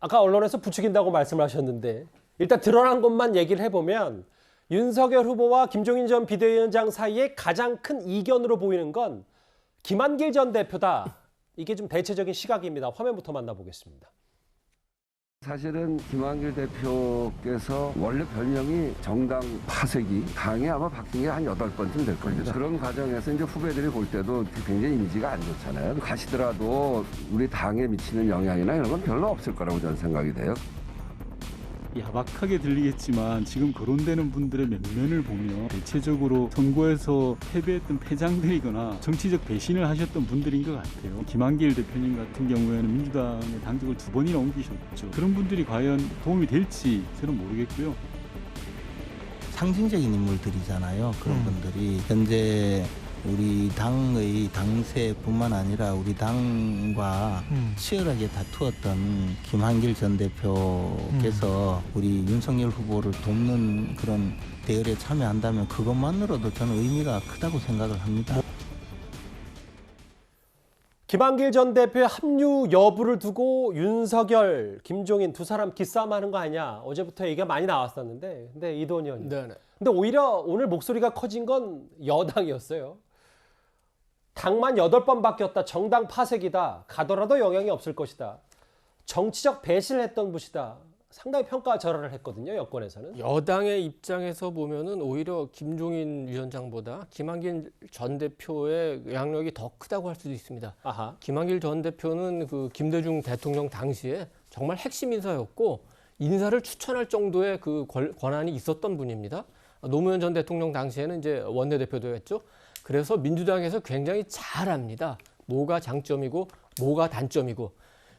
아까 언론에서 부추긴다고 말씀하셨는데 일단 드러난 것만 얘기를 해보면 윤석열 후보와 김종인 전 비대위원장 사이에 가장 큰 이견으로 보이는 건 김한길 전 대표다. 이게 좀 대체적인 시각입니다. 화면부터 만나보겠습니다. 사실은 김한길 대표께서 원래 별명이 정당 파쇄기, 당에 아마 바뀐 게 한 8번쯤 될 겁니다. 그런 과정에서 이제 후배들이 볼 때도 굉장히 이미지가 안 좋잖아요. 가시더라도 우리 당에 미치는 영향이나 이런 건 별로 없을 거라고 저는 생각이 돼요. 야박하게 들리겠지만 지금 거론되는 분들의 면면을 보면 대체적으로 선거에서 패배했던 패장들이거나 정치적 배신을 하셨던 분들인 것 같아요. 김한길 대표님 같은 경우에는 민주당의 당적을 2번이나 옮기셨죠. 그런 분들이 과연 도움이 될지 저는 모르겠고요. 상징적인 인물들이잖아요. 그런 분들이 현재 우리 당의 당세뿐만 아니라 우리 당과 치열하게 다투었던 김한길 전 대표께서 우리 윤석열 후보를 돕는 그런 대열에 참여한다면 그것만으로도 저는 의미가 크다고 생각을 합니다. 김한길 전 대표의 합류 여부를 두고 윤석열, 김종인 두 사람 기싸움하는 거 아니냐. 어제부터 얘기가 많이 나왔었는데 근데 이도원 의원님. 네네. 근데 오히려 오늘 목소리가 커진 건 여당이었어요. 당만 8번 바뀌었다. 정당 파쇄기다. 가더라도 영향이 없을 것이다. 정치적 배신을 했던 분이다. 상당히 평가절하를 했거든요. 여권에서는. 여당의 입장에서 보면은 오히려 김종인 위원장보다 김한길 전 대표의 영향력이 더 크다고 할 수도 있습니다. 아하. 김한길 전 대표는 그 김대중 대통령 당시에 정말 핵심 인사였고 인사를 추천할 정도의 그 권한이 있었던 분입니다. 노무현 전 대통령 당시에는 이제 원내대표도 했죠. 그래서 민주당에서 굉장히 잘 압니다. 뭐가 장점이고 뭐가 단점이고.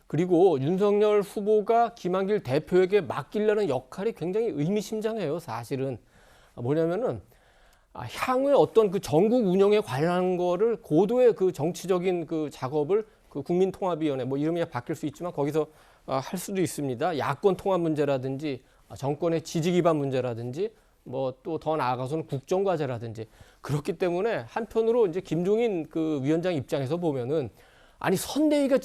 그리고 윤석열 후보가 김한길 대표에게 맡기려는 역할이 굉장히 의미심장해요. 사실은 뭐냐면은 향후에 어떤 그 전국 운영에 관련한 거를 고도의 그 정치적인 그 작업을 그 국민통합위원회 뭐 이름이 바뀔 수 있지만 거기서 할 수도 있습니다. 야권 통합 문제라든지 정권의 지지 기반 문제라든지 뭐 또 더 나아가서는 국정과제라든지 그렇기 때문에 한편으로 이제 김종인 그 위원장 입장에서 보면은 아니 선대위가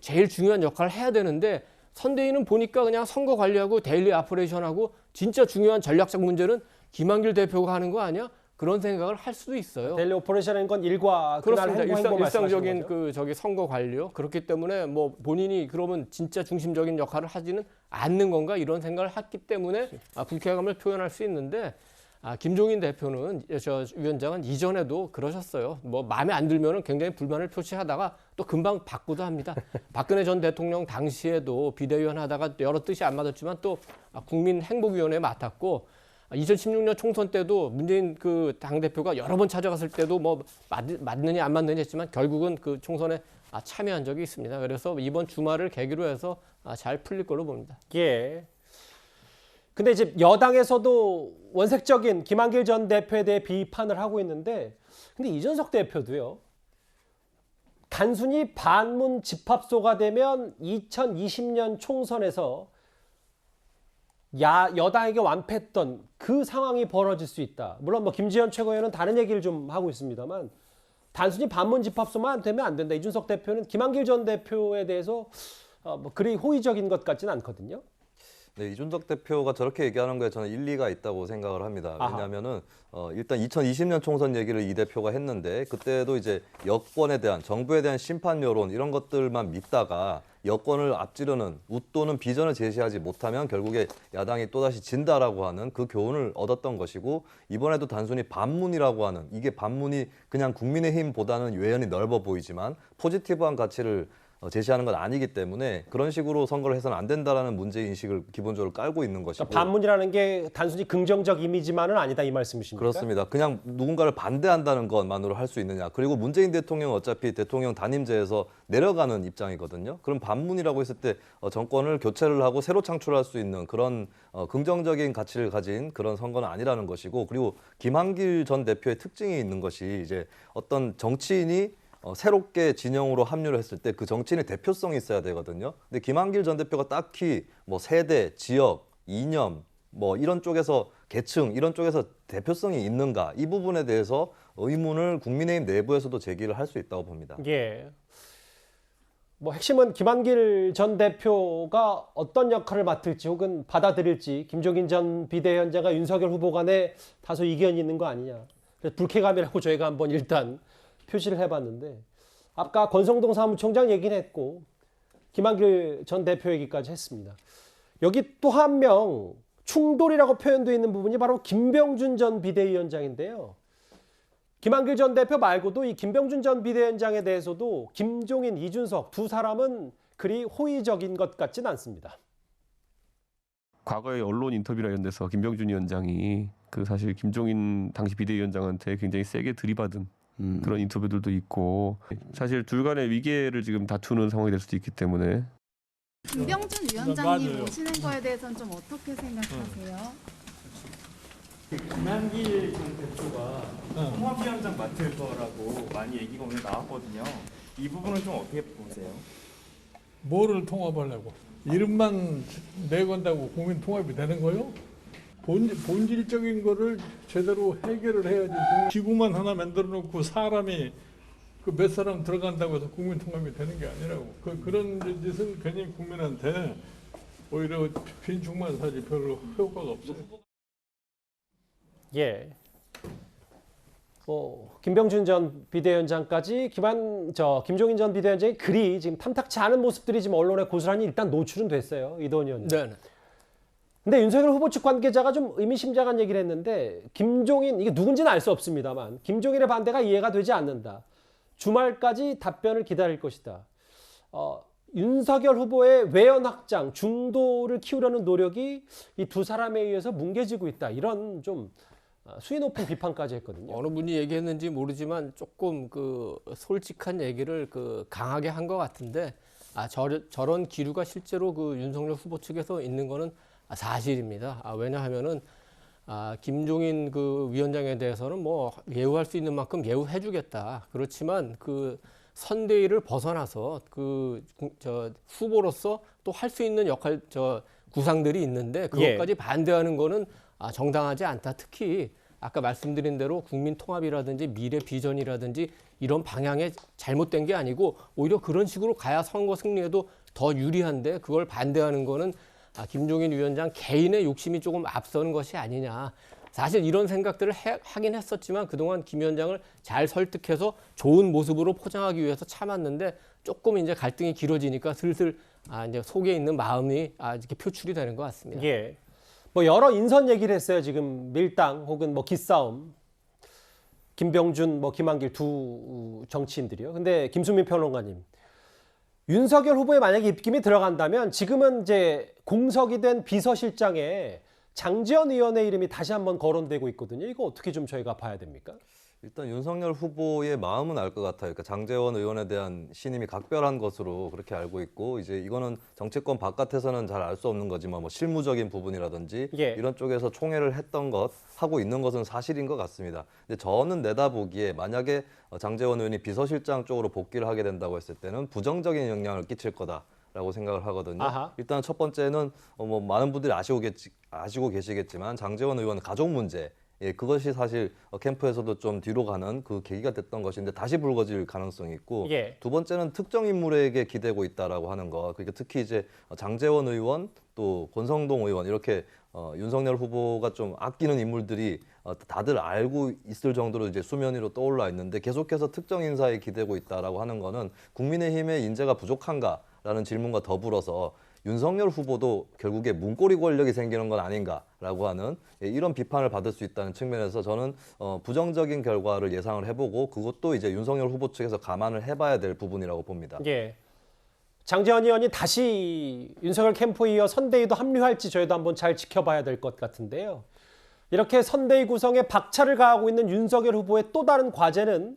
제일 중요한 역할을 해야 되는데 선대위는 보니까 그냥 선거 관리하고 데일리 아퍼레이션하고 진짜 중요한 전략적 문제는 김한길 대표가 하는 거 아니야? 그런 생각을 할 수도 있어요. 데일리 오퍼레이션인 건 일과 그렇습니다. 일상적인 그 선거 관리요. 그렇기 때문에 뭐 본인이 그러면 진짜 중심적인 역할을 하지는 않는 건가 이런 생각을 했기 때문에 불쾌감을 표현할 수 있는데 김종인 대표는 저 위원장은 이전에도 그러셨어요. 뭐 마음에 안 들면은 굉장히 불만을 표시하다가 또 금방 바꾸도 합니다. 박근혜 전 대통령 당시에도 비대위원 하다가 여러 뜻이 안 맞았지만 또 국민행복위원회에 맡았고 2016년 총선 때도 문재인 그 당대표가 여러 번 찾아갔을 때도 뭐 맞느냐 안 맞느냐 했지만 결국은 그 총선에 참여한 적이 있습니다. 그래서 이번 주말을 계기로 해서 잘 풀릴 걸로 봅니다. 예. 근데 이제 여당에서도 원색적인 김한길 전 대표에 대해 비판을 하고 있는데 근데 이준석 대표도요. 단순히 반문 집합소가 되면 2020년 총선에서 여당에게 완패했던 그 상황이 벌어질 수 있다. 물론 뭐 김지현 최고위원은 다른 얘기를 좀 하고 있습니다만 단순히 반문 집합소만 되면 안 된다. 이준석 대표는 김한길 전 대표에 대해서 뭐 그리 호의적인 것 같지는 않거든요. 네, 이준석 대표가 저렇게 얘기하는 거에 저는 일리가 있다고 생각을 합니다. 왜냐하면은 일단 2020년 총선 얘기를 이 대표가 했는데 그때도 이제 여권에 대한 정부에 대한 심판 여론 이런 것들만 믿다가 여권을 앞지르는 웃도는 비전을 제시하지 못하면 결국에 야당이 또다시 진다라고 하는 그 교훈을 얻었던 것이고 이번에도 단순히 반문이라고 하는 이게 반문이 그냥 국민의힘보다는 외연이 넓어 보이지만 포지티브한 가치를 제시하는 건 아니기 때문에 그런 식으로 선거를 해서는 안 된다라는 문제인식을 기본적으로 깔고 있는 것이고 그러니까 반문이라는 게 단순히 긍정적 이미지만은 아니다 이 말씀이십니까? 그렇습니다. 그냥 누군가를 반대한다는 것만으로 할 수 있느냐. 그리고 문재인 대통령은 어차피 대통령 단임제에서 내려가는 입장이거든요. 그럼 반문이라고 했을 때 정권을 교체를 하고 새로 창출할 수 있는 그런 긍정적인 가치를 가진 그런 선거는 아니라는 것이고 그리고 김한길 전 대표의 특징이 있는 것이 이제 어떤 정치인이 새롭게 진영으로 합류를 했을 때 그 정치인의 대표성이 있어야 되거든요. 근데 김한길 전 대표가 딱히 뭐 세대, 지역, 이념 뭐 이런 쪽에서 계층 이런 쪽에서 대표성이 있는가 이 부분에 대해서 의문을 국민의힘 내부에서도 제기를 할 수 있다고 봅니다. 예. 뭐 핵심은 김한길 전 대표가 어떤 역할을 맡을지 혹은 받아들일지 김종인 전 비대위원장과 윤석열 후보 간에 다소 이견이 있는 거 아니냐. 그래서 불쾌감이라고 저희가 한번 일단 표시를 해봤는데 아까 권성동 사무총장 얘기는 했고 김한길 전 대표 얘기까지 했습니다. 여기 또 한 명 충돌이라고 표현되어 있는 부분이 바로 김병준 전 비대위원장인데요. 김한길 전 대표 말고도 이 김병준 전 비대위원장에 대해서도 김종인, 이준석 두 사람은 그리 호의적인 것 같진 않습니다. 과거의 언론 인터뷰나 이런 데서 김병준 위원장이 그 사실 김종인 당시 비대위원장한테 굉장히 세게 들이받은 그런 인터뷰들도 있고 사실 둘 간의 위계를 지금 다투는 상황이 될 수도 있기 때문에 김병준 위원장님 오시는 거에 대해서는 좀 어떻게 생각하세요? 김한길 전 대표가 통합위원장 맡을 거라고 많이 얘기가 오늘 나왔거든요. 이 부분은 좀 어떻게 보세요? 뭐를 통합하려고? 이름만 내건다고 국민 통합이 되는 거요? 본질적인 거를 제대로 해결을 해야지. 기구만 하나 만들어 놓고 사람이 그 몇 사람 들어간다고 해서 국민 통합이 되는 게 아니라고. 그런 짓은 괜히 국민한테 오히려 빈축만 사지 별로 효과가 없어요. 예. 김병준 전 비대위원장까지 김종인 전 비대위원장이 그리 지금 탐탁치 않은 모습들이 지금 언론에 고스란히 일단 노출은 됐어요. 이도원 의원님. 네. 근데 윤석열 후보 측 관계자가 좀 의미심장한 얘기를 했는데 김종인, 이게 누군지는 알 수 없습니다만 김종인의 반대가 이해가 되지 않는다. 주말까지 답변을 기다릴 것이다. 윤석열 후보의 외연 확장, 중도를 키우려는 노력이 이 두 사람에 의해서 뭉개지고 있다. 이런 좀 수위 높은 비판까지 했거든요. 어느 분이 얘기했는지 모르지만 조금 솔직한 얘기를 강하게 한 것 같은데 저런 기류가 실제로 윤석열 후보 측에서 있는 거는 사실입니다. 왜냐하면은 김종인 위원장에 대해서는 뭐 예우할 수 있는 만큼 예우해주겠다. 그렇지만 선대위를 벗어나서 후보로서 또 할 수 있는 역할 구상들이 있는데 그것까지 반대하는 거는 정당하지 않다. 특히 아까 말씀드린 대로 국민 통합이라든지 미래 비전이라든지 이런 방향에 잘못된 게 아니고 오히려 그런 식으로 가야 선거 승리에도 더 유리한데 그걸 반대하는 거는 김종인 위원장 개인의 욕심이 조금 앞서는 것이 아니냐. 사실 이런 생각들을 하긴 했었지만 그동안 김 위원장을 잘 설득해서 좋은 모습으로 포장하기 위해서 참았는데 조금 이제 갈등이 길어지니까 슬슬 이제 속에 있는 마음이 이렇게 표출이 되는 것 같습니다. 예. 뭐 여러 인선 얘기를 했어요. 지금 밀당 혹은 뭐 기싸움. 김병준, 김한길 두 정치인들이요. 근데 김수민 평론가님, 윤석열 후보에 만약에 입김이 들어간다면 지금은 이제 공석이 된 비서실장에 장제원 의원의 이름이 다시 한번 거론되고 있거든요. 이거 어떻게 좀 저희가 봐야 됩니까? 일단 윤석열 후보의 마음은 알 것 같아요. 그러니까 장제원 의원에 대한 신임이 각별한 것으로 그렇게 알고 있고 이제 이거는 정치권 바깥에서는 잘 알 수 없는 거지만 뭐 실무적인 부분이라든지 이런 쪽에서 총애를 했던 것 하고 있는 것은 사실인 것 같습니다. 근데 저는 내다보기에 만약에 장제원 의원이 비서실장 쪽으로 복귀를 하게 된다고 했을 때는 부정적인 영향을 끼칠 거다라고 생각을 하거든요. 일단 첫 번째는 뭐 많은 분들이 아시고 계시겠지만 장제원 의원 가족 문제. 그것이 사실 캠프에서도 좀 뒤로 가는 그 계기가 됐던 것인데 다시 불거질 가능성이 있고 두 번째는 특정 인물에게 기대고 있다라고 하는 것. 그러니까 특히 이제 장제원 의원 또 권성동 의원 이렇게 윤석열 후보가 좀 아끼는 인물들이 다들 알고 있을 정도로 이제 수면 위로 떠올라 있는데 계속해서 특정 인사에 기대고 있다라고 하는 거는 국민의힘의 인재가 부족한가라는 질문과 더불어서 윤석열 후보도 결국에 문고리 권력이 생기는 건 아닌가라고 하는 이런 비판을 받을 수 있다는 측면에서 저는 부정적인 결과를 예상을 해보고 그것도 이제 윤석열 후보 측에서 감안을 해봐야 될 부분이라고 봅니다. 예. 장제원 의원이 다시 윤석열 캠프에 이어 선대위도 합류할지 저희도 한번 잘 지켜봐야 될 것 같은데요. 이렇게 선대위 구성에 박차를 가하고 있는 윤석열 후보의 또 다른 과제는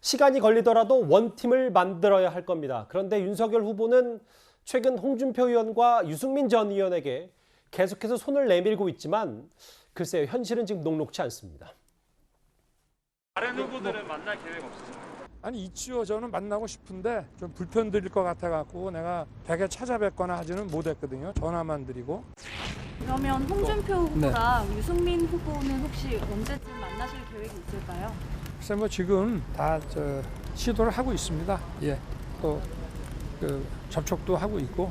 시간이 걸리더라도 원팀을 만들어야 할 겁니다. 그런데 윤석열 후보는 최근 홍준표 의원과 유승민 전 의원에게 계속해서 손을 내밀고 있지만 글쎄요, 현실은 지금 녹록치 않습니다. 다른 후보들은 만날 계획 없으세요? 아니 있지요. 저는 만나고 싶은데 좀 불편 드릴 것 같아갖고 내가 댁에 찾아뵙거나 하지는 못했거든요. 전화만 드리고. 그러면 홍준표 후보랑 유승민 후보는 혹시 언제쯤 만나실 계획이 있을까요? 글쎄 뭐 지금 다 시도를 하고 있습니다. 또 접촉도 하고 있고.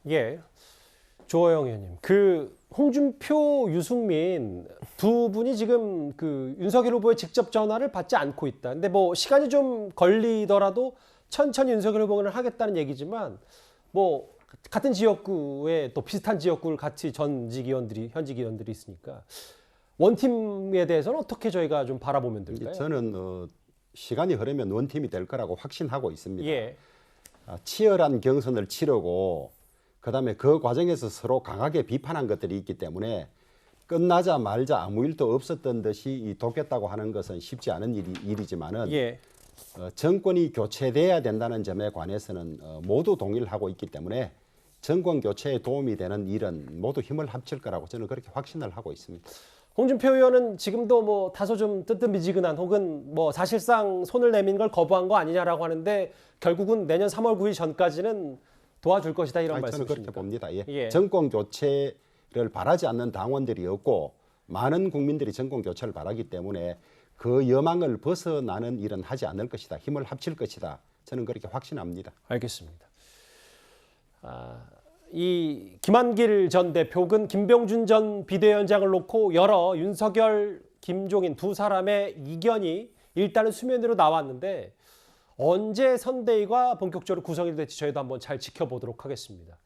예, 조호영 의원님, 그 홍준표, 유승민 두 분이 지금 그 윤석열 후보의 직접 전화를 받지 않고 있다. 근데 뭐 시간이 좀 걸리더라도 천천히 윤석열 후보는 하겠다는 얘기지만 뭐 같은 지역구에 또 비슷한 지역구를 같이 현직 의원들이 있으니까 원팀에 대해서는 어떻게 저희가 좀 바라보면 될까요? 저는 시간이 흐르면 원팀이 될 거라고 확신하고 있습니다. 예. 치열한 경선을 치르고 그다음에 그 과정에서 서로 강하게 비판한 것들이 있기 때문에 끝나자 말자 아무 일도 없었던 듯이 돕겠다고 하는 것은 쉽지 않은 일이지만은 예. 정권이 교체돼야 된다는 점에 관해서는 모두 동의를 하고 있기 때문에 정권 교체에 도움이 되는 일은 모두 힘을 합칠 거라고 저는 그렇게 확신을 하고 있습니다. 홍준표 의원은 지금도 뭐 다소 좀 뜨뜻미지근한 혹은 뭐 사실상 손을 내민 걸 거부한 거 아니냐라고 하는데 결국은 내년 3월 9일 전까지는 도와줄 것이다 이런 저는 말씀이십니까? 그렇게 봅니다. 예. 예. 정권 교체를 바라지 않는 당원들이 없고 많은 국민들이 정권 교체를 바라기 때문에 그 여망을 벗어나는 일은 하지 않을 것이다. 힘을 합칠 것이다. 저는 그렇게 확신합니다. 알겠습니다. 이 김한길 전 대표 혹은 김병준 전 비대위원장을 놓고 여러 윤석열, 김종인 두 사람의 이견이 일단은 수면 위로 나왔는데 언제 선대위가 본격적으로 구성이 될지 저희도 한번 잘 지켜보도록 하겠습니다.